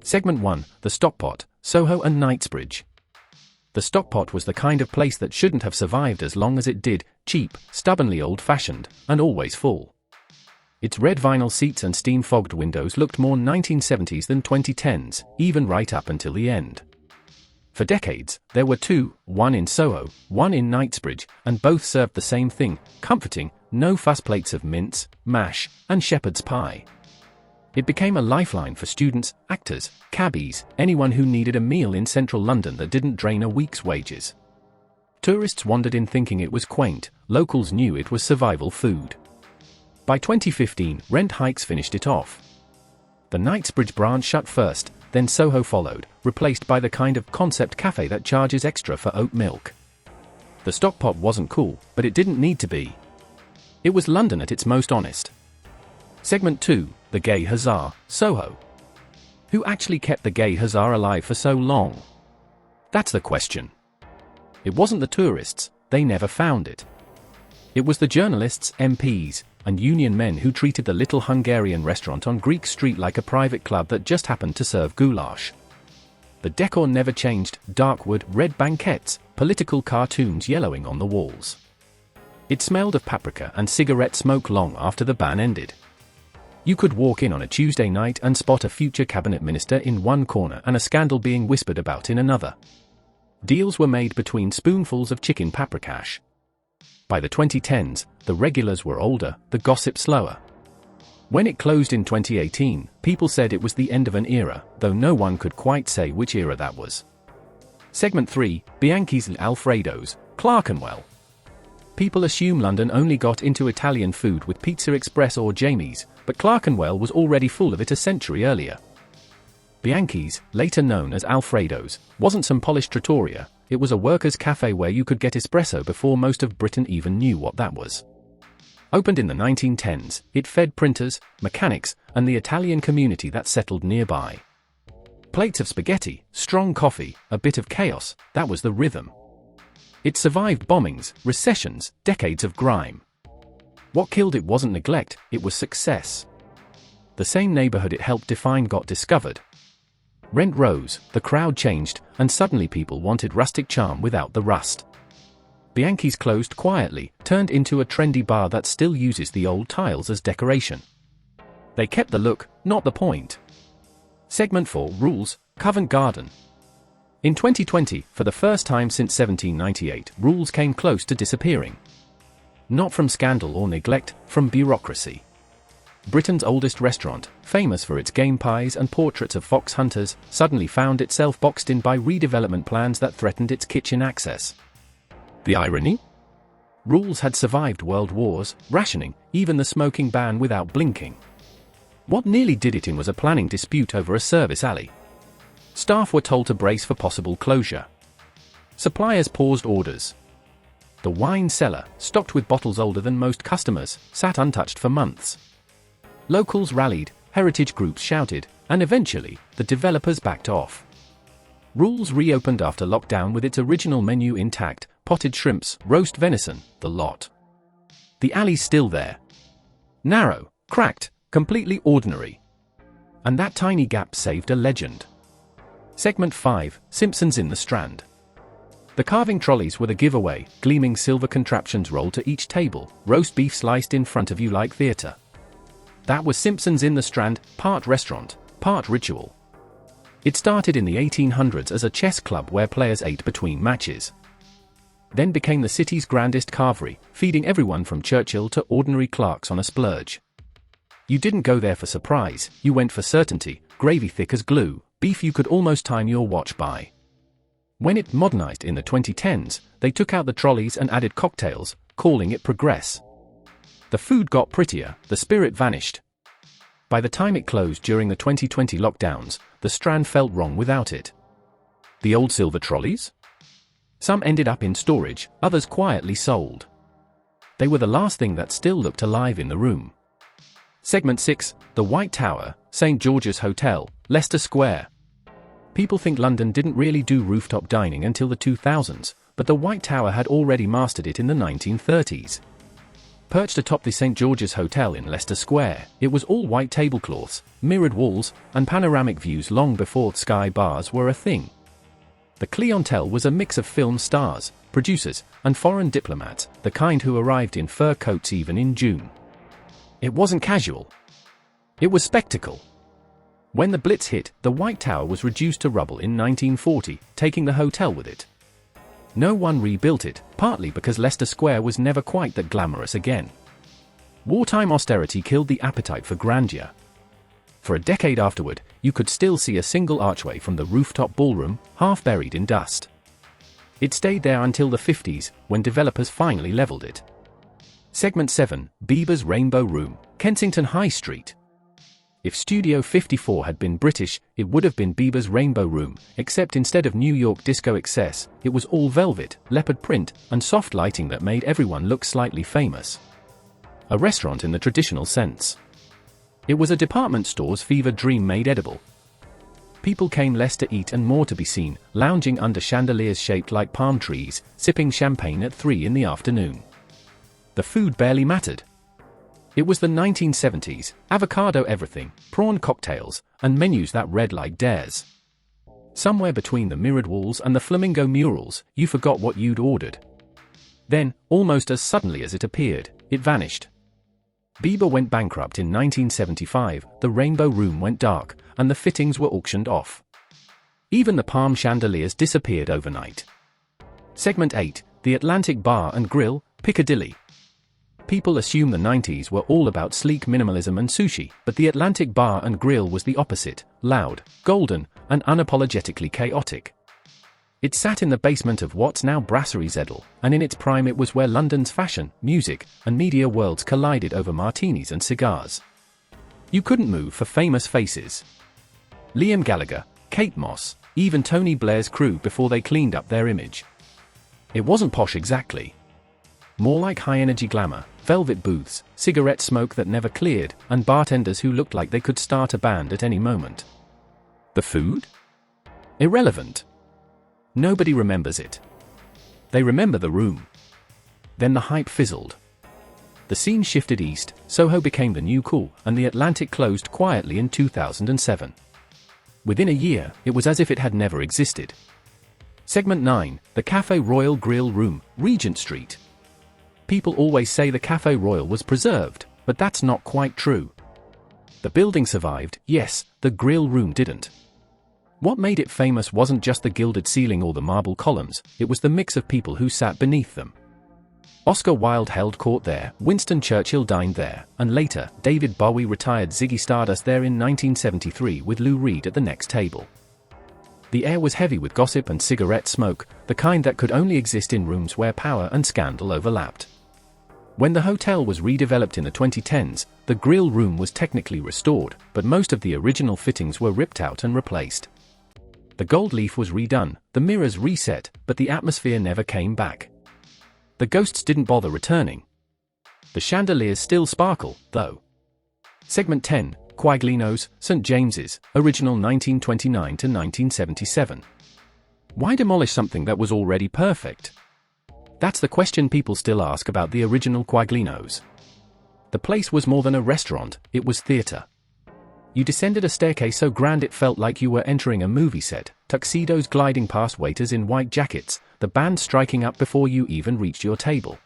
Segment 1, the Stockpot, Soho and Knightsbridge. The Stockpot was the kind of place that shouldn't have survived as long as it did, cheap, stubbornly old-fashioned, and always full. Its red vinyl seats and steam-fogged windows looked more 1970s than 2010s, even right up until the end. For decades, there were two, one in Soho, one in Knightsbridge, and both served the same thing, comforting, no-fuss plates of mince, mash, and shepherd's pie. It became a lifeline for students, actors, cabbies, anyone who needed a meal in central London that didn't drain a week's wages. Tourists wandered in thinking it was quaint, locals knew it was survival food. By 2015, rent hikes finished it off. The Knightsbridge branch shut first, then Soho followed, replaced by the kind of concept cafe that charges extra for oat milk. The Stockpot wasn't cool, but it didn't need to be. It was London at its most honest. Segment 2, the Gay Hussar, Soho. Who actually kept the Gay Hussar alive for so long? That's the question. It wasn't the tourists, they never found it. It was the journalists, MPs, and union men who treated the little Hungarian restaurant on Greek Street like a private club that just happened to serve goulash. The decor never changed, dark wood, red banquettes, political cartoons yellowing on the walls. It smelled of paprika and cigarette smoke long after the ban ended. You could walk in on a Tuesday night and spot a future cabinet minister in one corner and a scandal being whispered about in another. Deals were made between spoonfuls of chicken paprikash. By the 2010s, the regulars were older, the gossip slower. When it closed in 2018, people said it was the end of an era, though no one could quite say which era that was. Segment 3, Bianchi's Alfredo's, Clerkenwell. People assume London only got into Italian food with Pizza Express or Jamie's, but Clerkenwell was already full of it a century earlier. Bianchi's, later known as Alfredo's, wasn't some polished trattoria, it was a workers' cafe where you could get espresso before most of Britain even knew what that was. Opened in the 1910s, it fed printers, mechanics, and the Italian community that settled nearby. Plates of spaghetti, strong coffee, a bit of chaos, that was the rhythm. It survived bombings, recessions, decades of grime. What killed it wasn't neglect, it was success. The same neighborhood it helped define got discovered. Rent rose, the crowd changed, and suddenly people wanted rustic charm without the rust. Bianchi's closed quietly, turned into a trendy bar that still uses the old tiles as decoration. They kept the look, not the point. Segment 4, Rules, Covent Garden. In 2020, for the first time since 1798, Rules came close to disappearing. Not from scandal or neglect, from bureaucracy. Britain's oldest restaurant, famous for its game pies and portraits of fox hunters, suddenly found itself boxed in by redevelopment plans that threatened its kitchen access. The irony? Rules had survived world wars, rationing, even the smoking ban without blinking. What nearly did it in was a planning dispute over a service alley. Staff were told to brace for possible closure. Suppliers paused orders. The wine cellar, stocked with bottles older than most customers, sat untouched for months. Locals rallied, heritage groups shouted, and eventually, the developers backed off. Rules reopened after lockdown with its original menu intact, potted shrimps, roast venison, the lot. The alley's still there. Narrow, cracked, completely ordinary. And that tiny gap saved a legend. Segment 5, Simpsons in the Strand. The carving trolleys were the giveaway, gleaming silver contraptions rolled to each table, roast beef sliced in front of you like theatre. That was Simpsons in the Strand, part restaurant, part ritual. It started in the 1800s as a chess club where players ate between matches. Then became the city's grandest carvery, feeding everyone from Churchill to ordinary clerks on a splurge. You didn't go there for surprise, you went for certainty, gravy thick as glue, beef you could almost time your watch by. When it modernized in the 2010s, they took out the trolleys and added cocktails, calling it Progress. The food got prettier, the spirit vanished. By the time it closed during the 2020 lockdowns, the Strand felt wrong without it. The old silver trolleys? Some ended up in storage, others quietly sold. They were the last thing that still looked alive in the room. Segment 6, The White Tower, St. George's Hotel, Leicester Square. People think London didn't really do rooftop dining until the 2000s, but the White Tower had already mastered it in the 1930s. Perched atop the St. George's Hotel in Leicester Square, it was all white tablecloths, mirrored walls, and panoramic views long before sky bars were a thing. The clientele was a mix of film stars, producers, and foreign diplomats, the kind who arrived in fur coats even in June. It wasn't casual. It was spectacle. When the Blitz hit, the White Tower was reduced to rubble in 1940, taking the hotel with it. No one rebuilt it, partly because Leicester Square was never quite that glamorous again. Wartime austerity killed the appetite for grandeur. For a decade afterward, you could still see a single archway from the rooftop ballroom, half buried in dust. It stayed there until the 50s, when developers finally leveled it. Segment 7, Bieber's Rainbow Room, Kensington High Street. If Studio 54 had been British, it would have been Bieber's Rainbow Room, except instead of New York disco excess, it was all velvet, leopard print, and soft lighting that made everyone look slightly famous. A restaurant in the traditional sense. It was a department store's fever dream made edible. People came less to eat and more to be seen, lounging under chandeliers shaped like palm trees, sipping champagne at 3 in the afternoon. The food barely mattered. It was the 1970s, avocado everything, prawn cocktails, and menus that read like dares. Somewhere between the mirrored walls and the flamingo murals, you forgot what you'd ordered. Then, almost as suddenly as it appeared, it vanished. Bieber went bankrupt in 1975, the Rainbow Room went dark, and the fittings were auctioned off. Even the palm chandeliers disappeared overnight. Segment 8, the Atlantic Bar and Grill, Piccadilly. People assume the 90s were all about sleek minimalism and sushi, but the Atlantic Bar and Grill was the opposite, loud, golden, and unapologetically chaotic. It sat in the basement of what's now Brasserie Zedel, and in its prime it was where London's fashion, music, and media worlds collided over martinis and cigars. You couldn't move for famous faces. Liam Gallagher, Kate Moss, even Tony Blair's crew before they cleaned up their image. It wasn't posh exactly. More like high-energy glamour, velvet booths, cigarette smoke that never cleared, and bartenders who looked like they could start a band at any moment. The food? Irrelevant. Nobody remembers it. They remember the room. Then the hype fizzled. The scene shifted east, Soho became the new cool, and the Atlantic closed quietly in 2007. Within a year, it was as if it had never existed. Segment 9, the Café Royal Grill Room, Regent Street. People always say the Café Royal was preserved, but that's not quite true. The building survived, yes, the grill room didn't. What made it famous wasn't just the gilded ceiling or the marble columns, it was the mix of people who sat beneath them. Oscar Wilde held court there, Winston Churchill dined there, and later, David Bowie retired Ziggy Stardust there in 1973 with Lou Reed at the next table. The air was heavy with gossip and cigarette smoke, the kind that could only exist in rooms where power and scandal overlapped. When the hotel was redeveloped in the 2010s, the grill room was technically restored, but most of the original fittings were ripped out and replaced. The gold leaf was redone, the mirrors reset, but the atmosphere never came back. The ghosts didn't bother returning. The chandeliers still sparkle, though. Segment 10, Quaglino's, St. James's, original 1929 to 1977. Why demolish something that was already perfect? That's the question people still ask about the original Quaglino's. The place was more than a restaurant, it was theatre. You descended a staircase so grand it felt like you were entering a movie set, tuxedos gliding past waiters in white jackets, the band striking up before you even reached your table.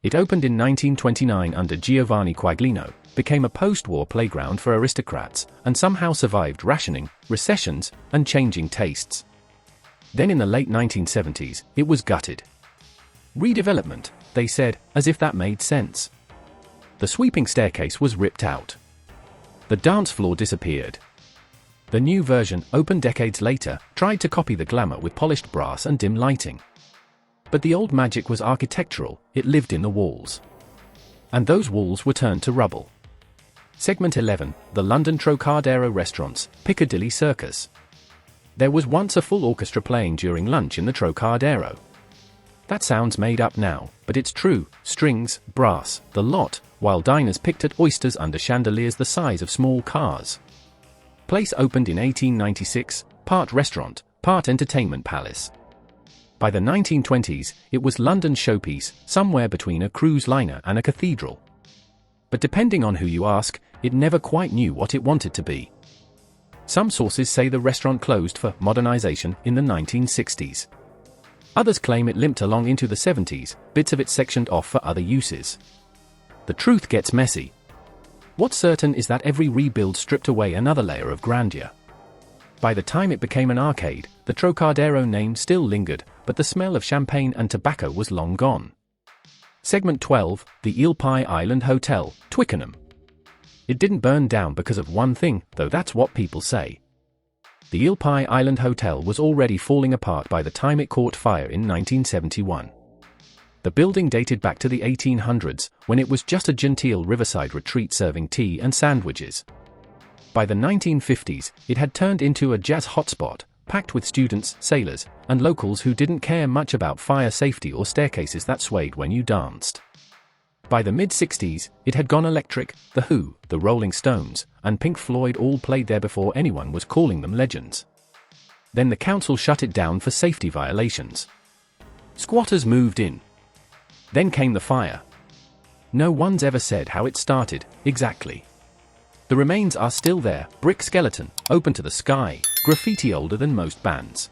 It opened in 1929 under Giovanni Quaglino, became a post-war playground for aristocrats, and somehow survived rationing, recessions, and changing tastes. Then in the late 1970s, it was gutted. Redevelopment, they said, as if that made sense. The sweeping staircase was ripped out. The dance floor disappeared. The new version, opened decades later, tried to copy the glamour with polished brass and dim lighting. But the old magic was architectural, it lived in the walls. And those walls were turned to rubble. Segment 11, the London Trocadero Restaurants, Piccadilly Circus. There was once a full orchestra playing during lunch in the Trocadero. That sounds made up now, but it's true, strings, brass, the lot, while diners picked at oysters under chandeliers the size of small cars. Place opened in 1896, part restaurant, part entertainment palace. By the 1920s, it was London's showpiece, somewhere between a cruise liner and a cathedral. But depending on who you ask, it never quite knew what it wanted to be. Some sources say the restaurant closed for modernization in the 1960s. Others claim it limped along into the 70s, bits of it sectioned off for other uses. The truth gets messy. What's certain is that every rebuild stripped away another layer of grandeur. By the time it became an arcade, the Trocadero name still lingered, but the smell of champagne and tobacco was long gone. Segment 12, the Eel Pie Island Hotel, Twickenham. It didn't burn down because of one thing, though that's what people say. The Eel Pie Island Hotel was already falling apart by the time it caught fire in 1971. The building dated back to the 1800s, when it was just a genteel riverside retreat serving tea and sandwiches. By the 1950s, it had turned into a jazz hotspot, packed with students, sailors, and locals who didn't care much about fire safety or staircases that swayed when you danced. By the mid-60s, it had gone electric. The Who, the Rolling Stones, and Pink Floyd all played there before anyone was calling them legends. Then the council shut it down for safety violations. Squatters moved in. Then came the fire. No one's ever said how it started, exactly. The remains are still there, brick skeleton, open to the sky, graffiti older than most bands.